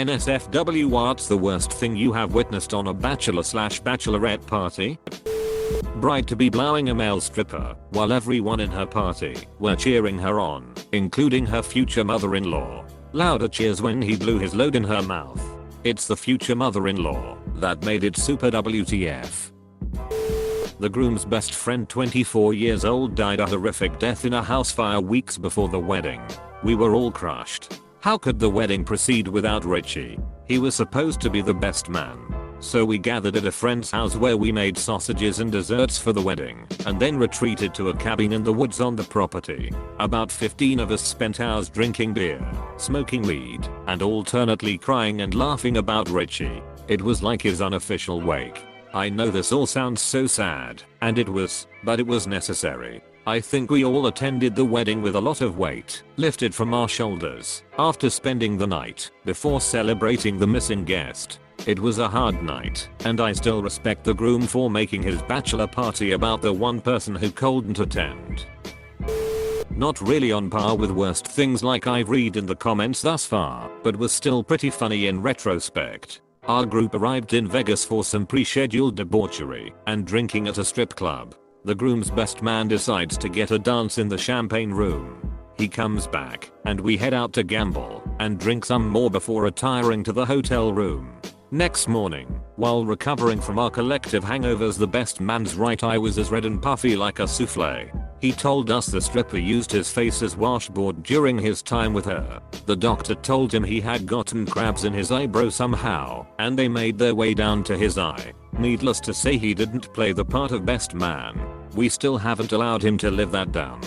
NSFW, what's the worst thing you have witnessed on a bachelor/bachelorette party? Bride to be blowing a male stripper while everyone in her party were cheering her on, including her future mother-in-law. Louder cheers when he blew his load in her mouth. It's the future mother-in-law that made it super WTF. The groom's best friend, 24 years old, died a horrific death in a house fire weeks before the wedding. We were all crushed. How could the wedding proceed without Richie? He was supposed to be the best man. So we gathered at a friend's house where we made sausages and desserts for the wedding, and then retreated to a cabin in the woods on the property. About 15 of us spent hours drinking beer, smoking weed, and alternately crying and laughing about Richie. It was like his unofficial wake. I know this all sounds so sad, and it was, but it was necessary. I think we all attended the wedding with a lot of weight lifted from our shoulders after spending the night before celebrating the missing guest. It was a hard night, and I still respect the groom for making his bachelor party about the one person who couldn't attend. Not really on par with worst things like I've read in the comments thus far, but was still pretty funny in retrospect. Our group arrived in Vegas for some pre-scheduled debauchery and drinking at a strip club. The groom's best man decides to get a dance in the champagne room. He comes back, and we head out to gamble and drink some more before retiring to the hotel room. Next morning, while recovering from our collective hangovers, the best man's right eye was as red and puffy like a souffle. He told us the stripper used his face as washboard during his time with her. The doctor told him he had gotten crabs in his eyebrow somehow, and they made their way down to his eye. Needless to say, he didn't play the part of best man. We still haven't allowed him to live that down.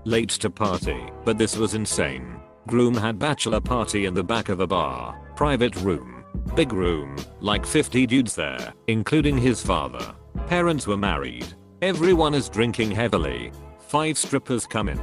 Late to party, but this was insane. Groom had bachelor party in the back of a bar, private room. Big room, like 50 dudes there, including his father. Parents were married. Everyone is drinking heavily. 5 strippers come in.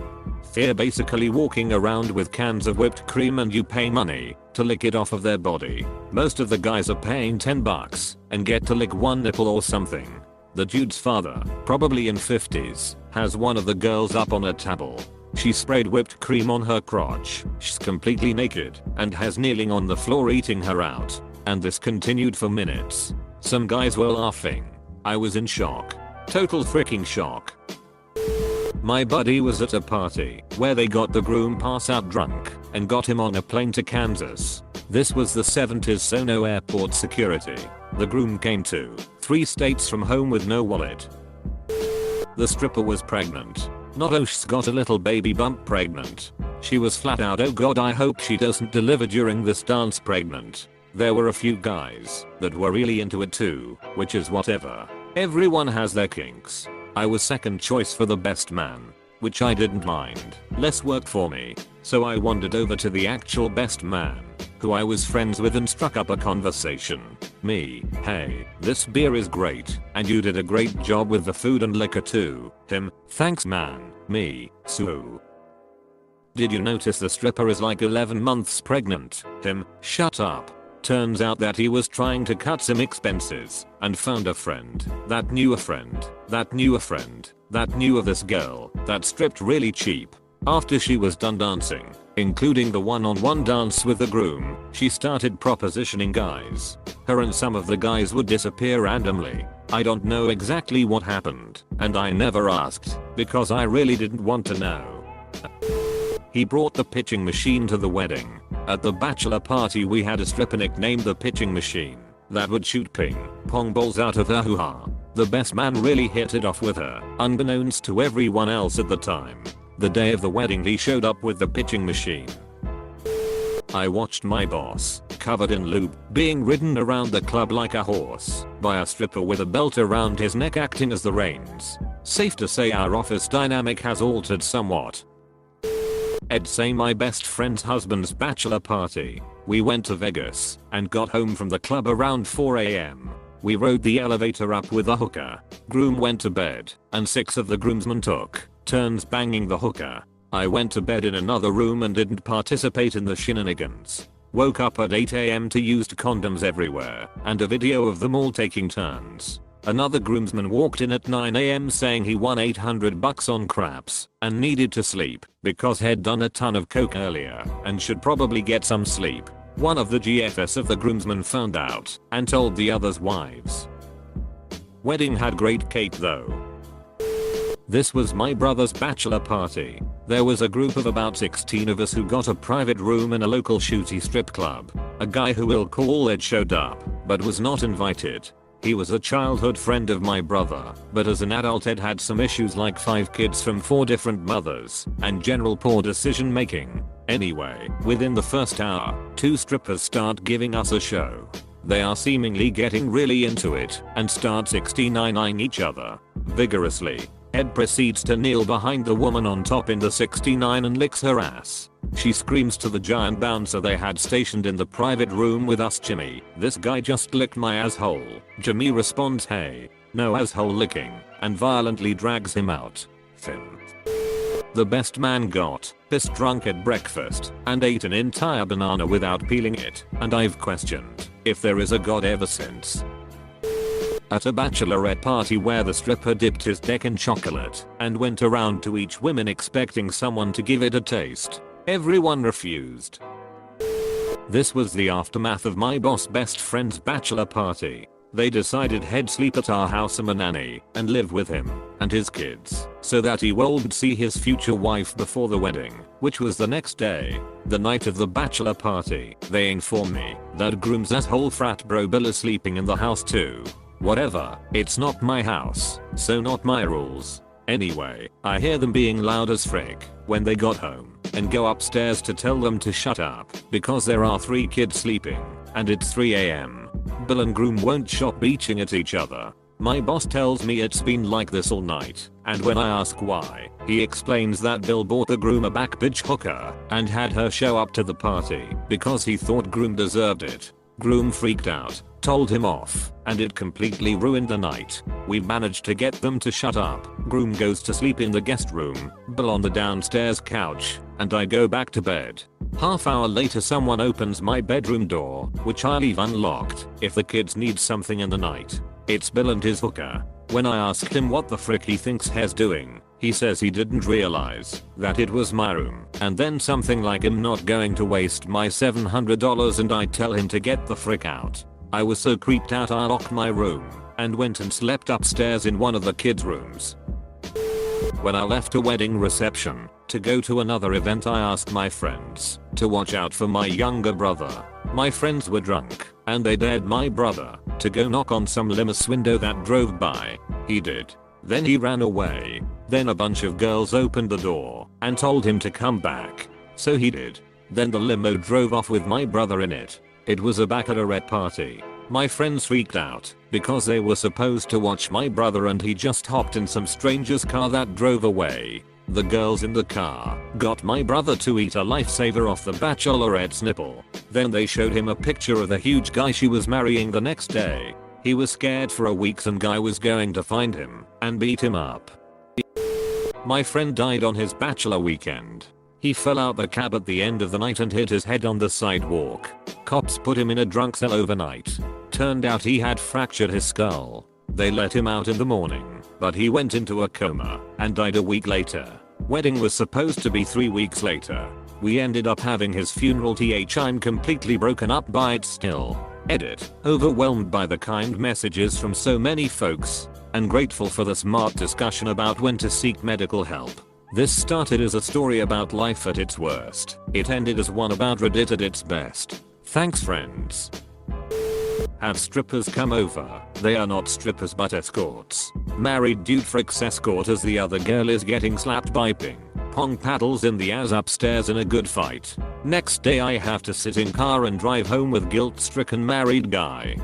They're basically walking around with cans of whipped cream, and you pay money to lick it off of their body. Most of the guys are paying $10 and get to lick one nipple or something. The dude's father, probably in 50s, has one of the girls up on a table. She sprayed whipped cream on her crotch. She's completely naked and has kneeling on the floor eating her out. And this continued for minutes. Some guys were laughing. I was in shock. Total freaking shock. My buddy was at a party where they got the groom pass out drunk and got him on a plane to Kansas. This was the 70s, so no airport security. The groom came to 3 states from home with no wallet. The stripper was pregnant. Not oh, she's got a little baby bump pregnant. She was flat out, oh god, I hope she doesn't deliver during this dance pregnant. There were a few guys that were really into it too, which is whatever. Everyone has their kinks. I was second choice for the best man, which I didn't mind. Less work for me. So I wandered over to the actual best man, who I was friends with, and struck up a conversation. Me, hey, this beer is great, and you did a great job with the food and liquor too. Him, thanks man. Me, so. Did you notice the stripper is like 11 months pregnant? Him, shut up. Turns out that he was trying to cut some expenses and found a friend that knew a friend that knew a friend that knew of this girl that stripped really cheap. After she was done dancing, including the one-on-one dance with the groom, she started propositioning guys. Her and some of the guys would disappear randomly. I don't know exactly what happened, and I never asked because I really didn't want to know. He brought the pitching machine to the wedding. At the bachelor party we had a stripper nicknamed the pitching machine that would shoot ping pong balls out of her hoo-ha. The best man really hit it off with her, unbeknownst to everyone else at the time. The day of the wedding he showed up with the pitching machine. I watched my boss, covered in lube, being ridden around the club like a horse by a stripper with a belt around his neck acting as the reins. Safe to say our office dynamic has altered somewhat. I'd say my best friend's husband's bachelor party. We went to Vegas and got home from the club around 4 AM. We rode the elevator up with a hooker. Groom went to bed, and 6 of the groomsmen took turns banging the hooker. I went to bed in another room and didn't participate in the shenanigans. Woke up at 8 AM to used condoms everywhere and a video of them all taking turns. Another groomsman walked in at 9 AM saying he won $800 on craps and needed to sleep because he'd done a ton of coke earlier and should probably get some sleep. One of the GFs of the groomsmen found out and told the others' wives. Wedding had great cake though. This was my brother's bachelor party. There was a group of about 16 of us who got a private room in a local shooty strip club. A guy who we'll call Ed showed up, but was not invited. He was a childhood friend of my brother, but as an adult Ed had some issues like 5 kids from 4 different mothers, and general poor decision making. Anyway, within the first hour, 2 strippers start giving us a show. They are seemingly getting really into it, and start 69ing each other vigorously. Ed proceeds to kneel behind the woman on top in the 69 and licks her ass. She screams to the giant bouncer they had stationed in the private room with us, Jimmy, this guy just licked my asshole. Jimmy responds, hey, no asshole licking, and violently drags him out. Finn. The best man got pissed drunk at breakfast and ate an entire banana without peeling it, and I've questioned if there is a god ever since. At a bachelorette party where the stripper dipped his dick in chocolate and went around to each woman expecting someone to give it a taste. Everyone refused. This was the aftermath of my boss' best friend's bachelor party. They decided he'd sleep at our house and a nanny and live with him and his kids so that he wouldn't see his future wife before the wedding, which was the next day. The night of the bachelor party, they informed me that groom's asshole frat bro Bill is sleeping in the house too. Whatever, it's not my house, so not my rules. Anyway, I hear them being loud as frick when they got home and go upstairs to tell them to shut up because there are 3 kids sleeping and it's 3 AM. Bill and groom won't stop beaching at each other. My boss tells me it's been like this all night, and when I ask why, he explains that Bill bought the groom a back bitch hooker and had her show up to the party because he thought groom deserved it. Groom freaked out, told him off, and it completely ruined the night. We managed to get them to shut up. Groom goes to sleep in the guest room, Bill on the downstairs couch, and I go back to bed. Half hour later someone opens my bedroom door, which I leave unlocked if the kids need something in the night. It's Bill and his hooker. When I asked him what the frick he thinks he's doing, he says he didn't realize that it was my room, and then something like I'm not going to waste my $700 and I tell him to get the frick out. I was so creeped out I locked my room and went and slept upstairs in one of the kids' rooms. When I left a wedding reception to go to another event I asked my friends to watch out for my younger brother. My friends were drunk and they dared my brother to go knock on some limo's window that drove by. He did. Then he ran away. Then a bunch of girls opened the door and told him to come back. So he did. Then the limo drove off with my brother in it. It was a bachelorette party. My friends freaked out because they were supposed to watch my brother and he just hopped in some stranger's car that drove away. The girls in the car got my brother to eat a lifesaver off the bachelorette's nipple. Then they showed him a picture of the huge guy she was marrying the next day. He was scared for a week some guy was going to find him and beat him up. My friend died on his bachelor weekend. He fell out the cab at the end of the night and hit his head on the sidewalk. Cops put him in a drunk cell overnight. Turned out he had fractured his skull. They let him out in the morning, but he went into a coma and died a week later. Wedding was supposed to be 3 weeks later. We ended up having his funeral. I'm completely broken up by it still. Edit. Overwhelmed by the kind messages from so many folks and grateful for the smart discussion about when to seek medical help. This started as a story about life at its worst. It ended as one about Reddit at its best. Thanks friends. Have strippers come over. They are not strippers but escorts. Married dude fricks escort as the other girl is getting slapped by ping pong paddles in the ass upstairs in a good fight. Next day I have to sit in car and drive home with guilt-stricken married guy.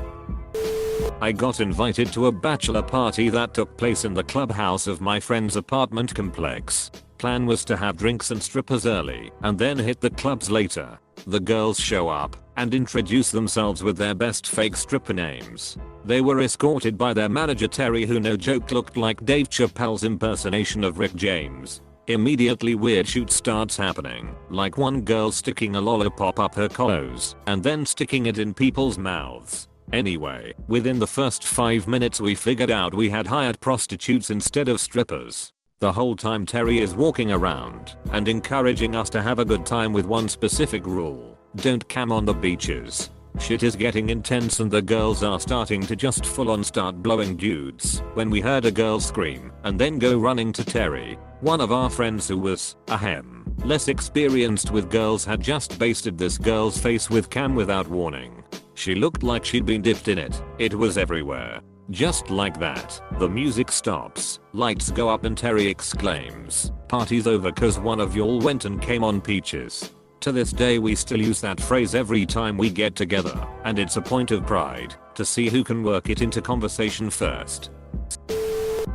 I got invited to a bachelor party that took place in the clubhouse of my friend's apartment complex. Plan was to have drinks and strippers early and then hit the clubs later. The girls show up and introduce themselves with their best fake stripper names. They were escorted by their manager Terry, who no joke looked like Dave Chappelle's impersonation of Rick James. Immediately weird shit starts happening, like one girl sticking a lollipop up her clothes and then sticking it in people's mouths. Anyway, within the first 5 minutes we figured out we had hired prostitutes instead of strippers. The whole time Terry is walking around and encouraging us to have a good time with one specific rule. Don't cam on the beaches. Shit is getting intense and the girls are starting to just full on start blowing dudes when we heard a girl scream and then go running to Terry. One of our friends who was, less experienced with girls had just basted this girl's face with cam without warning. She looked like she'd been dipped in it. It was everywhere. Just like that, the music stops, lights go up and Terry exclaims, "Party's over cause one of y'all went and came on peaches." To this day we still use that phrase every time we get together, and it's a point of pride to see who can work it into conversation first.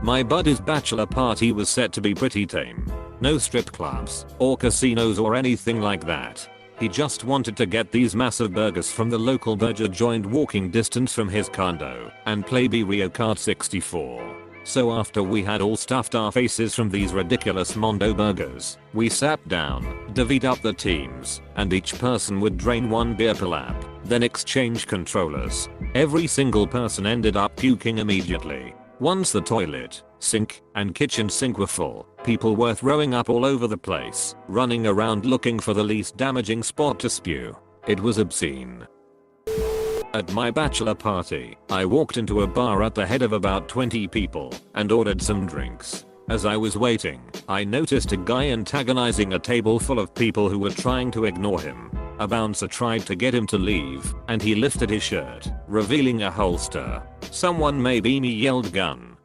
My buddy's bachelor party was set to be pretty tame. No strip clubs, or casinos or anything like that. He just wanted to get these massive burgers from the local burger joint walking distance from his condo and play Mario Kart 64. So after we had all stuffed our faces from these ridiculous Mondo burgers, we sat down, divvied up the teams, and each person would drain one beer per lap, then exchange controllers. Every single person ended up puking immediately. Once the toilet, sink, and kitchen sink were full, people were throwing up all over the place, running around looking for the least damaging spot to spew. It was obscene. At my bachelor party, I walked into a bar at the head of about 20 people and ordered some drinks. As I was waiting, I noticed a guy antagonizing a table full of people who were trying to ignore him. A bouncer tried to get him to leave, and he lifted his shirt, revealing a holster. Someone maybe me yelled gun.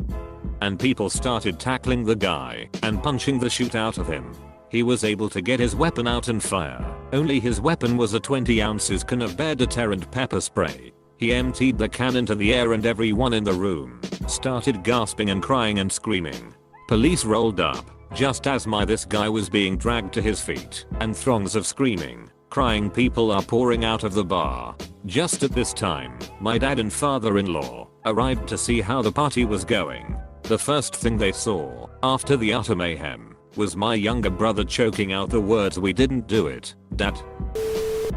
And people started tackling the guy and punching the shit out of him. He was able to get his weapon out and fire. Only his weapon was a 20 ounces can of bear deterrent pepper spray. He emptied the can into the air and everyone in the room started gasping and crying and screaming. Police rolled up just as this guy was being dragged to his feet, and throngs of screaming, crying people are pouring out of the bar. Just at this time, my dad and father-in-law arrived to see how the party was going. The first thing they saw, after the utter mayhem, was my younger brother choking out the words "We didn't do it, Dad."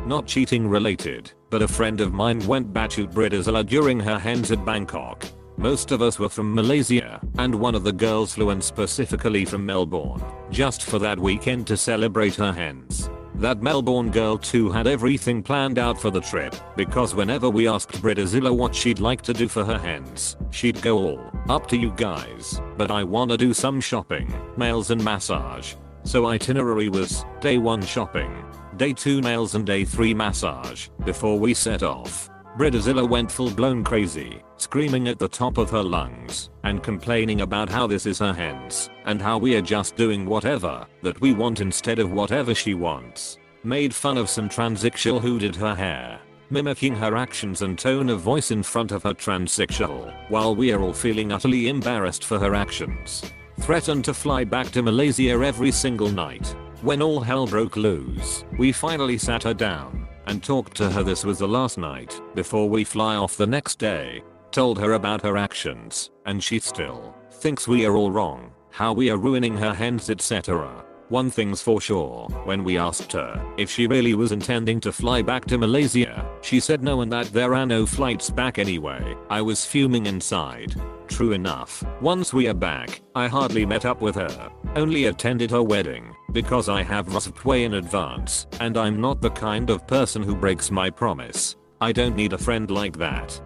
Not cheating related, but a friend of mine went batshit Brazil during her hens at Bangkok. Most of us were from Malaysia, and one of the girls flew in specifically from Melbourne, just for that weekend to celebrate her hens. That Melbourne girl too had everything planned out for the trip, because whenever we asked Brazilla what she'd like to do for her hens, she'd go all, "Up to you guys, but I wanna do some shopping, nails and massage." So itinerary was, day 1 shopping, day 2 nails and day 3 massage. Before we set off, Brazilla went full blown crazy, screaming at the top of her lungs, and complaining about how this is her hens, and how we are just doing whatever that we want instead of whatever she wants. Made fun of some transsexual who did her hair, mimicking her actions and tone of voice in front of her transsexual, while we are all feeling utterly embarrassed for her actions. Threatened to fly back to Malaysia every single night. When all hell broke loose, we finally sat her down and talked to her. This was the last night before we fly off the next day. Told her about her actions, and she still thinks we are all wrong, how we are ruining her hens, etc. One thing's for sure, when we asked her if she really was intending to fly back to Malaysia, she said no and that there are no flights back anyway. I was fuming inside. True enough, once we are back, I hardly met up with her, only attended her wedding, because I have RSVP'd way in advance, and I'm not the kind of person who breaks my promise. I don't need a friend like that.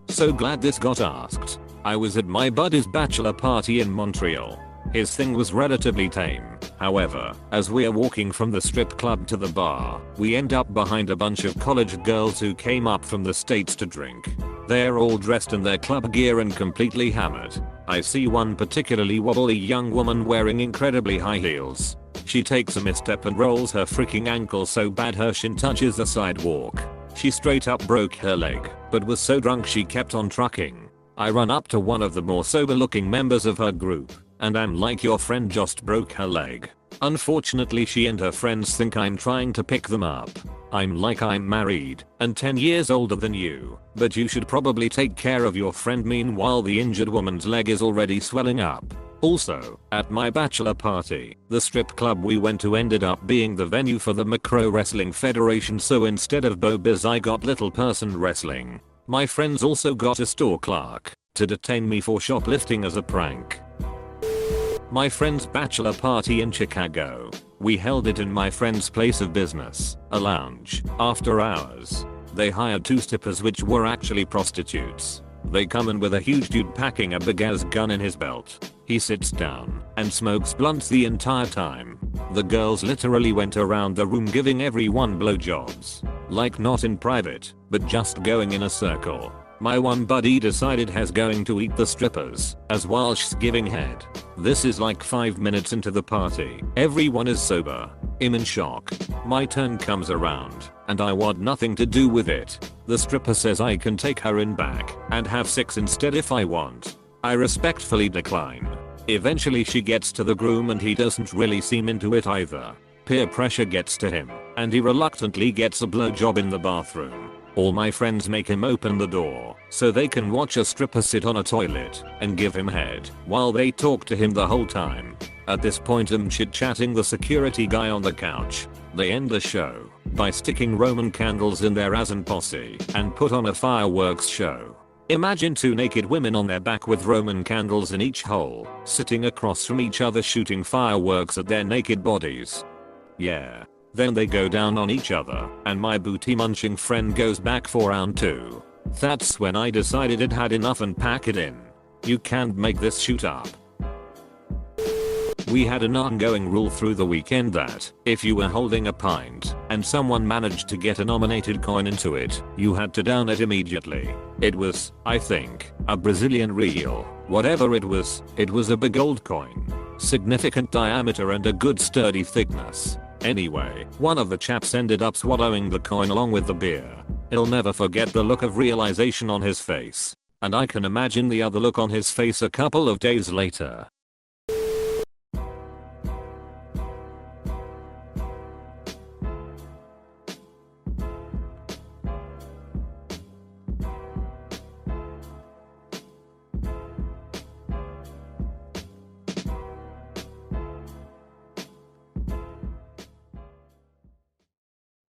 So glad this got asked. I was at my buddy's bachelor party in Montreal. His thing was relatively tame. However, as we are walking from the strip club to the bar, we end up behind a bunch of college girls who came up from the States to drink. They're all dressed in their club gear and completely hammered. I see one particularly wobbly young woman wearing incredibly high heels. She takes a misstep and rolls her freaking ankle so bad her shin touches the sidewalk. She straight up broke her leg, but was so drunk she kept on trucking. I run up to one of the more sober looking members of her group, and I'm like, "Your friend just broke her leg." Unfortunately she and her friends think I'm trying to pick them up. I'm like, "I'm married and 10 years older than you, but you should probably take care of your friend." Meanwhile the injured woman's leg is already swelling up. Also, at my bachelor party, the strip club we went to ended up being the venue for the Macro Wrestling Federation, so instead of Bobiz I got little person wrestling. My friends also got a store clerk to detain me for shoplifting as a prank. My friend's bachelor party in Chicago. We held it in my friend's place of business, a lounge, after hours. They hired 2 strippers which were actually prostitutes. They come in with a huge dude packing a big ass gun in his belt. He sits down and smokes blunts the entire time. The girls literally went around the room giving everyone blowjobs. Like not in private, but just going in a circle. My one buddy decided he's going to eat the strippers, as while she's giving head. This is like 5 minutes into the party. Everyone is sober. I'm in shock. My turn comes around, and I want nothing to do with it. The stripper says I can take her in back and have sex instead if I want. I respectfully decline. Eventually she gets to the groom and he doesn't really seem into it either. Peer pressure gets to him, and he reluctantly gets a blowjob in the bathroom. All my friends make him open the door so they can watch a stripper sit on a toilet and give him head while they talk to him the whole time. At this point I'm chit-chatting the security guy on the couch. They end the show by sticking Roman candles in their ass and posse and put on a fireworks show. Imagine 2 naked women on their back with Roman candles in each hole, sitting across from each other shooting fireworks at their naked bodies. Yeah. Then they go down on each other, and my booty munching friend goes back for round 2. That's when I decided it had enough and pack it in. You can't make this shoot up. We had an ongoing rule through the weekend that if you were holding a pint and someone managed to get a nominated coin into it, you had to down it immediately. It was, I think, a Brazilian real. Whatever it was a big old coin. Significant diameter and a good sturdy thickness. Anyway, one of the chaps ended up swallowing the coin along with the beer. He'll never forget the look of realization on his face. And I can imagine the other look on his face a couple of days later.